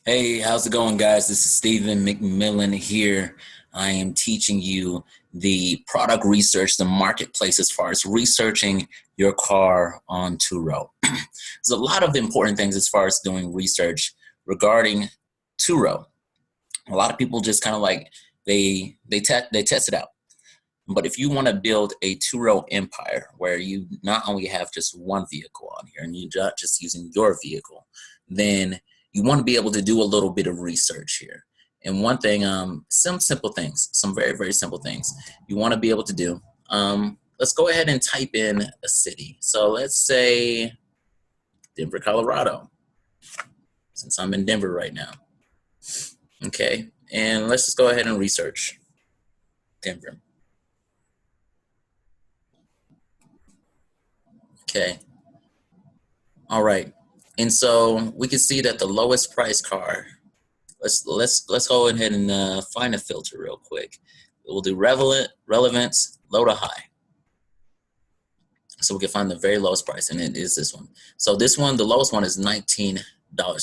Hey, how's it going, guys? This is Stephen McMillan here. I am teaching you the product research, the marketplace as far as researching your car on Turo. There's a lot of important things as far as doing research regarding Turo. A lot of people just kind of like they test it out. But if you want to build a Turo empire where you not only have just one vehicle on here and you're not just using your vehicle, then you want to be able to do a little bit of research here. And one thing, some simple things, some very, very simple things you want to be able to do. Let's go ahead and type in a city. So let's say Denver, Colorado, since I'm in Denver right now. Okay, and let's just go ahead and research Denver. Okay. All right. And so we can see that the lowest price car, let's go ahead and find a filter real quick. We'll do relevance, low to high. So we can find the very lowest price, and it is this one. So this one, the lowest one is $19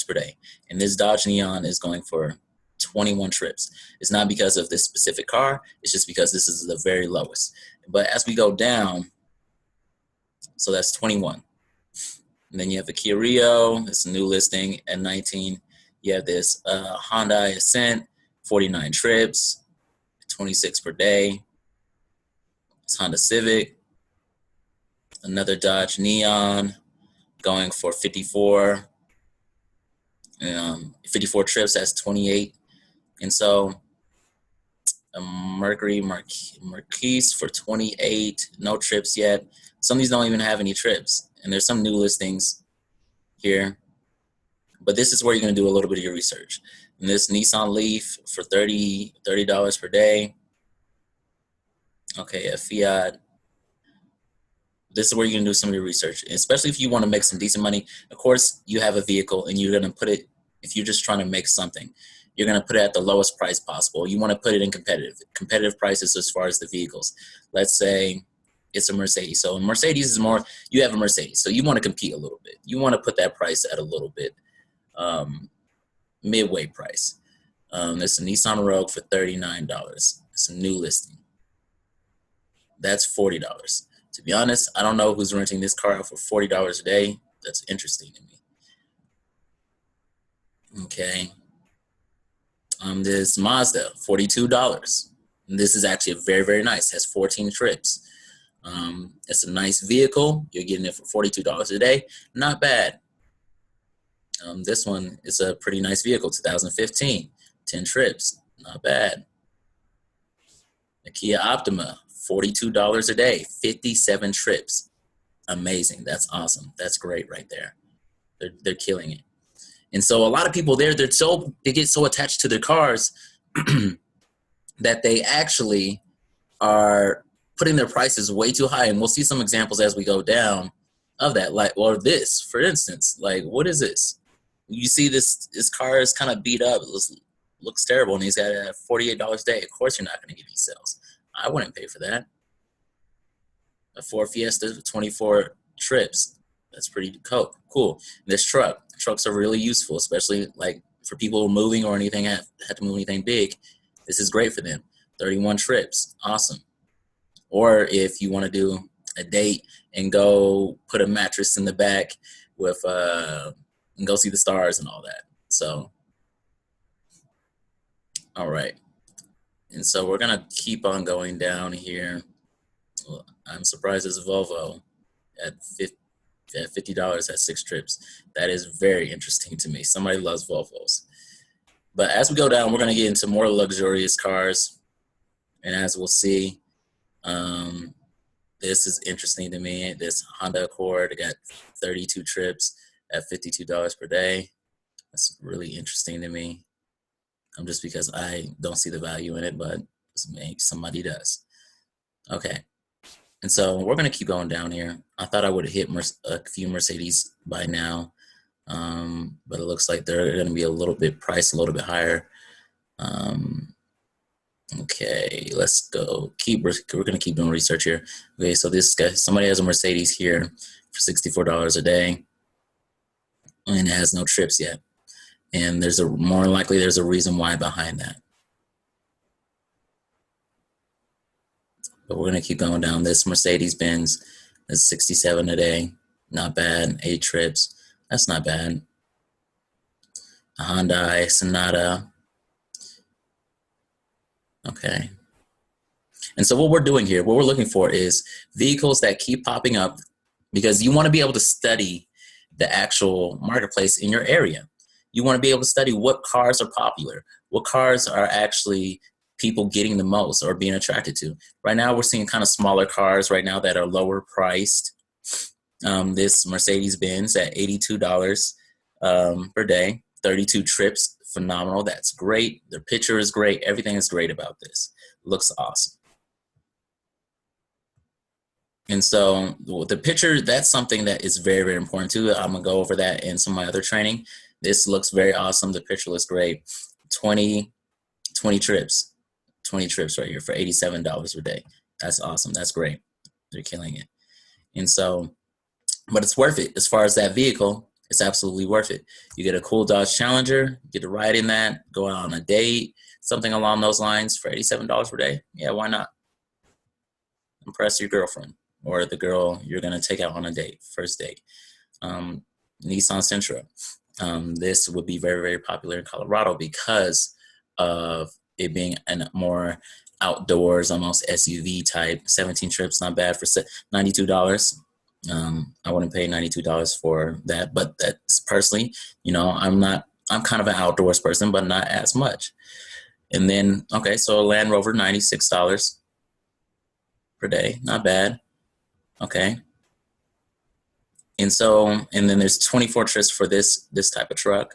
per day. And this Dodge Neon is going for 21 trips. It's not because of this specific car, it's just because this is the very lowest. But as we go down, so that's 21. And then you have the Kia Rio, it's a new listing at 19. You have this Honda Ascent, 49 trips, 26 per day. It's Honda Civic. Another Dodge Neon going for 54. 54 trips, that's 28. And so a Mercury Marquise for 28, no trips yet. Some of these don't even have any trips. And there's some new listings here. But this is where you're going to do a little bit of your research. And this Nissan Leaf for $30 per day. Okay, a Fiat. This is where you're going to do some of your research, especially if you want to make some decent money. Of course, you have a vehicle and you're going to put it, if you're just trying to make something, you're going to put it at the lowest price possible. You want to put it in competitive prices as far as the vehicles. Let's say it's a Mercedes. So Mercedes is more, you have a Mercedes. So you want to compete a little bit. You want to put that price at a little bit midway price. There's a Nissan Rogue for $39. It's a new listing. That's $40. To be honest, I don't know who's renting this car out for $40 a day. That's interesting to me. Okay. This Mazda, $42. And this is actually very, very nice. It has 14 trips. It's a nice vehicle. You're getting it for $42 a day. Not bad. This one is a pretty nice vehicle, 2015, 10 trips. Not bad. The Kia Optima, $42 a day, 57 trips. Amazing. That's awesome. That's great right there. They're killing it. And so a lot of people there, they get so attached to their cars that they actually are putting their prices way too high. And we'll see some examples as we go down of that. Like, or this, for instance, like, what is this? You see this car is kind of beat up. It looks terrible. And he's got $48 a day. Of course you're not going to get these sales. I wouldn't pay for that. A Ford Fiesta, 24 trips. That's pretty cool. This trucks are really useful, especially like for people moving or anything, have to move anything big. This is great for them. 31 trips. Awesome. Or if you want to do a date and go put a mattress in the back with, and go see the stars and all that. So, all right. And so we're going to keep on going down here. Well, I'm surprised there's a Volvo at $50 at 6 trips. That is very interesting to me. Somebody loves Volvos. But as we go down, we're going to get into more luxurious cars. And as we'll see, this is interesting to me. This Honda Accord got 32 trips at $52 per day. That's really interesting to me. Just because I don't see the value in it, but maybe somebody does. Okay. And so we're going to keep going down here. I thought I would have hit a few Mercedes by now, but it looks like they're going to be a little bit priced a little bit higher. Okay, let's go. We're going to keep doing research here. Okay, so this guy, somebody has a Mercedes here for $64 a day. and it has no trips yet. And there's more likely there's a reason why behind that. But we're gonna keep going down. This Mercedes-Benz is 67 a day, not bad. 8 trips, that's not bad. A Hyundai Sonata, okay. And so what we're doing here, what we're looking for is vehicles that keep popping up, because you want to be able to study the actual marketplace in your area. You want to be able to study what cars are popular, what cars are actually people getting the most or being attracted to. Right now, we're seeing kind of smaller cars right now that are lower priced. This Mercedes-Benz at $82 per day, 32 trips, phenomenal. That's great. The picture is great. Everything is great about this. Looks awesome. And so the picture, that's something that is very, very important too. I'm gonna go over that in some of my other training. This looks very awesome. The picture looks great. 20 trips right here for $87 a day. That's awesome. That's great. They're killing it. And so, but it's worth it. As far as that vehicle, it's absolutely worth it. You get a cool Dodge Challenger, you get to ride in that, go out on a date, something along those lines for $87 per day. Yeah, why not? Impress your girlfriend or the girl you're going to take out on a date, first date. Nissan Sentra. This would be very, very popular in Colorado because of it being a more outdoors, almost SUV type. 17 trips, not bad for $92. I wouldn't pay $92 for that, but that's personally, I'm kind of an outdoors person, but not as much. And then, okay, so a Land Rover, $96 per day, not bad. Okay. And then there's 24 trips for this type of truck.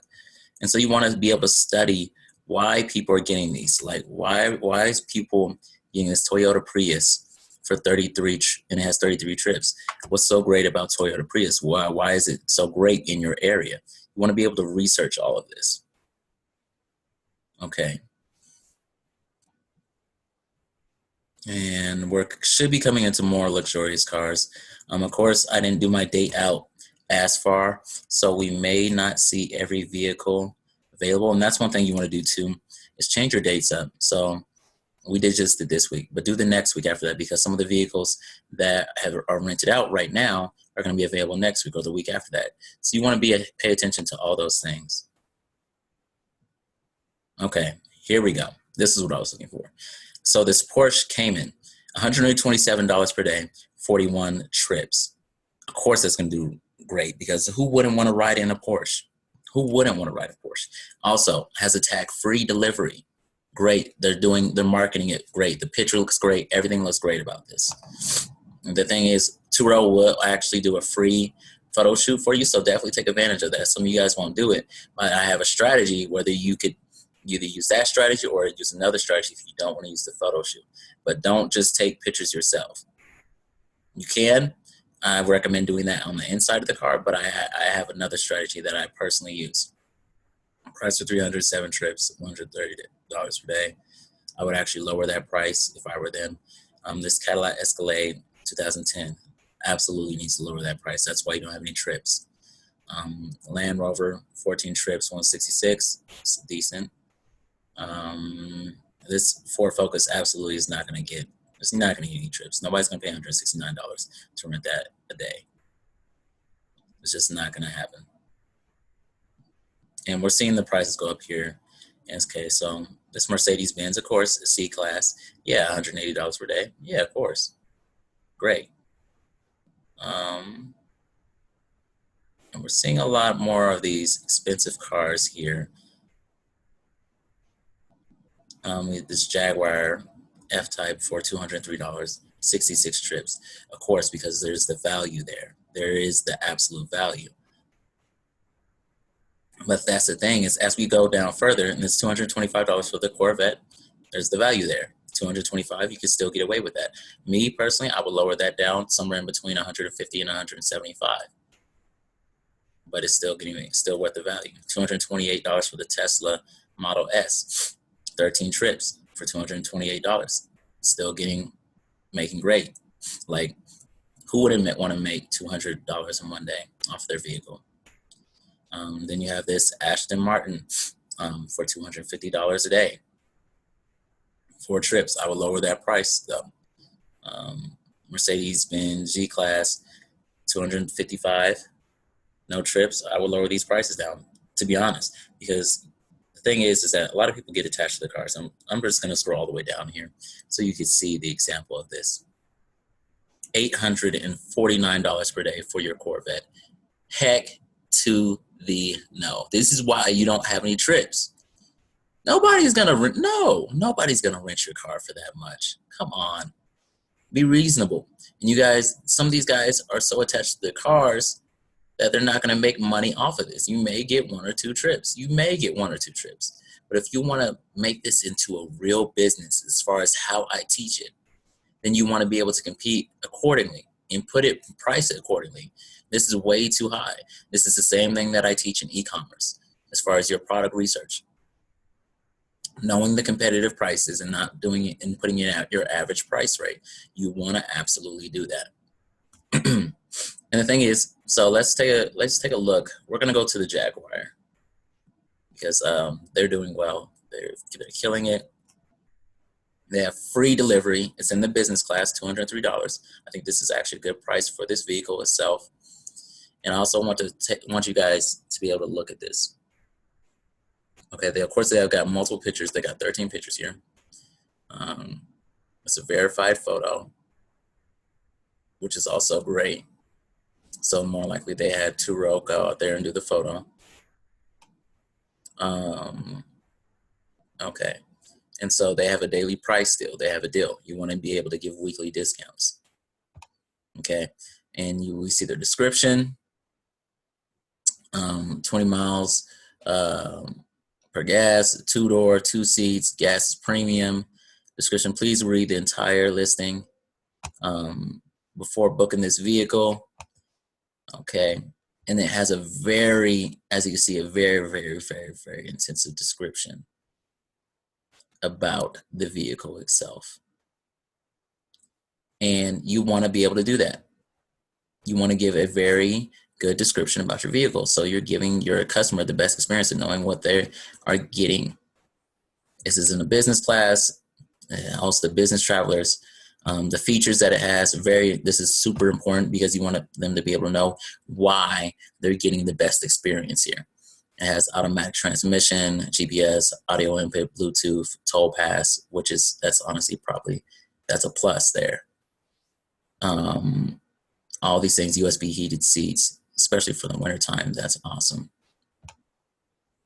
And so you want to be able to study why people are getting these. Like why is people getting this Toyota Prius for 33 and it has 33 trips? What's so great about Toyota Prius? Why is it so great in your area? You want to be able to research all of this. Okay. And we should be coming into more luxurious cars. Of course, I didn't do my date out as far, so we may not see every vehicle available. And that's one thing you want to do too, is change your dates up. So we just did this week, but do the next week after that, because some of the vehicles that are rented out right now are going to be available next week or the week after that. So you want to pay attention to all those things. Okay, here we go. This is what I was looking for. So this Porsche Cayman, $127 per day, 41 trips. Of course, that's going to do great, because who wouldn't want to ride in a Porsche? Who wouldn't want to ride a Porsche? Also, has a tag-free delivery. Great. They're marketing it great. The picture looks great. Everything looks great about this. And the thing is, Turo will actually do a free photo shoot for you, so definitely take advantage of that. Some of you guys won't do it, but I have a strategy whether you could either use that strategy or use another strategy if you don't want to use the photo shoot. But don't just take pictures yourself. You can. I recommend doing that on the inside of the car, but I have another strategy that I personally use. Price for 307 trips, $130 per day. I would actually lower that price if I were them. This Cadillac Escalade 2010 absolutely needs to lower that price. That's why you don't have any trips. Land Rover, 14 trips, 166. It's decent. This Ford Focus absolutely is not going to get. It's not going to get any trips. Nobody's going to pay $169 to rent that a day. It's just not going to happen. And we're seeing the prices go up here. Okay, so this Mercedes-Benz, of course, is C-Class. Yeah, $180 per day. Yeah, of course. Great. And we're seeing a lot more of these expensive cars here. This Jaguar F-Type for $203, 66 trips. Of course, because there's the value there. There is the absolute value. But that's the thing, is as we go down further, and it's $225 for the Corvette, there's the value there. $225, you can still get away with that. Me personally, I would lower that down somewhere in between $150 and $175. But it's still worth the value. $228 for the Tesla Model S, 13 trips for $228. Still making great. Like, who wouldn't want to make $200 in one day off their vehicle? Then you have this Aston Martin for $250 a day. 4 trips. I would lower that price though. Mercedes-Benz G-Class, 255, no trips. I would lower these prices down, to be honest, because the thing is that a lot of people get attached to the cars. I'm just going to scroll all the way down here so you can see the example of this. $849 per day for your Corvette. Heck to the no. This is why you don't have any trips. Nobody's gonna rent your car for that much. Come on. Be reasonable. And you guys, some of these guys are so attached to their cars that they're not going to make money off of this. You may get 1 or 2 trips. But if you want to make this into a real business as far as how I teach it, then you want to be able to compete accordingly and price it accordingly. This is way too high. This is the same thing that I teach in e-commerce as far as your product research. Knowing the competitive prices and not doing it and putting it at your average price rate. You want to absolutely do that. And the thing is, so let's take a look. We're going to go to the Jaguar because they're doing well. They're killing it. They have free delivery. It's in the business class, $203. I think this is actually a good price for this vehicle itself. And I also want you guys to be able to look at this. Okay, of course they have got multiple pictures. They got 13 pictures here. It's a verified photo, which is also great. So more likely they had Turo go out there and do the photo. Okay, and so they have a daily price deal. They have a deal. You want to be able to give weekly discounts. Okay, and we see their description. 20 miles. Per gas, 2-door, 2 seats, gas is premium. Description, please read the entire listing before booking this vehicle. Okay, and it has a very, as you can see, a very, very, very, very intensive description about the vehicle itself. And you want to be able to do that. You want to give a very good description about your vehicle. So you're giving your customer the best experience of knowing what they are getting. This is in a business class, also the business travelers. The features that it has, this is super important because you want them to be able to know why they're getting the best experience here. It has automatic transmission, GPS, audio input, Bluetooth, toll pass, that's honestly that's a plus there. All these things, USB heated seats, especially for the wintertime, that's awesome.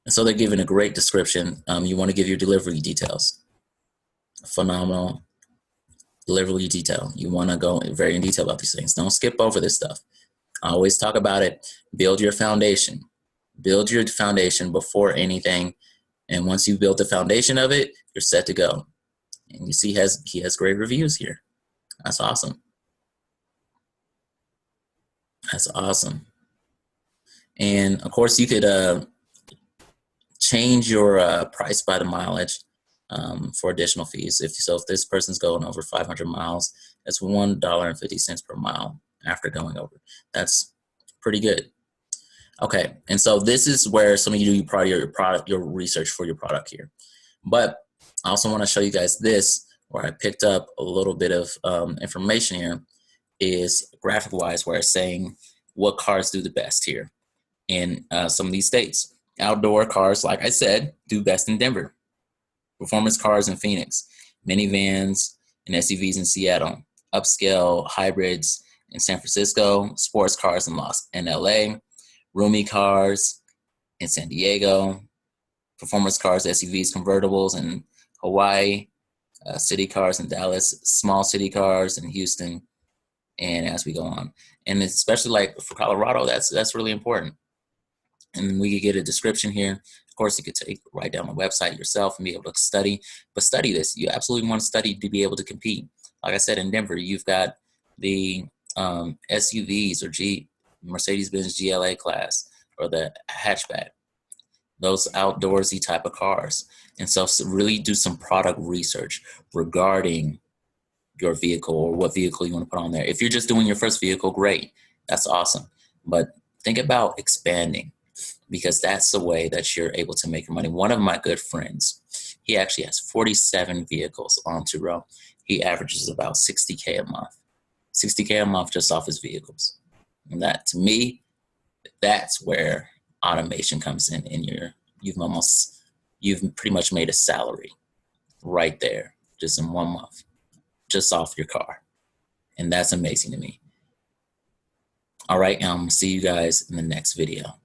And so they're giving a great description. You want to give your delivery details. Phenomenal delivery detail. You want to go very in detail about these things. Don't skip over this stuff. I always talk about it. Build your foundation. Build your foundation before anything. And once you build the foundation of it, you're set to go. And you see he has great reviews here. That's awesome. That's awesome. And of course, you could change your price by the mileage for additional fees. If this person's going over 500 miles, that's $1.50 per mile after going over. That's pretty good. Okay, and so this is where some of you do your research for your product here. But I also want to show you guys this, where I picked up a little bit of information here, is graphic-wise, where it's saying what cars do the best here in some of these states. Outdoor cars, like I said, do best in Denver. Performance cars in Phoenix. Minivans and SUVs in Seattle. Upscale hybrids in San Francisco. Sports cars in LA. Roomy cars in San Diego. Performance cars, SUVs, convertibles in Hawaii. City cars in Dallas. Small city cars in Houston. And as we go on. And especially like for Colorado, that's really important. And we could get a description here. Of course, you could write down the website yourself and be able to study. But study this. You absolutely want to study to be able to compete. Like I said, in Denver, you've got the SUVs or Mercedes-Benz GLA class or the hatchback. Those outdoorsy type of cars. And so really do some product research regarding your vehicle or what vehicle you want to put on there. If you're just doing your first vehicle, great. That's awesome. But think about expanding. because that's the way that you're able to make your money. One of my good friends, he actually has 47 vehicles on Turo. He averages about 60K a month. 60K a month just off his vehicles. And that, to me, that's where automation comes in, and you've pretty much made a salary right there, just in 1 month, just off your car. And that's amazing to me. All right, see you guys in the next video.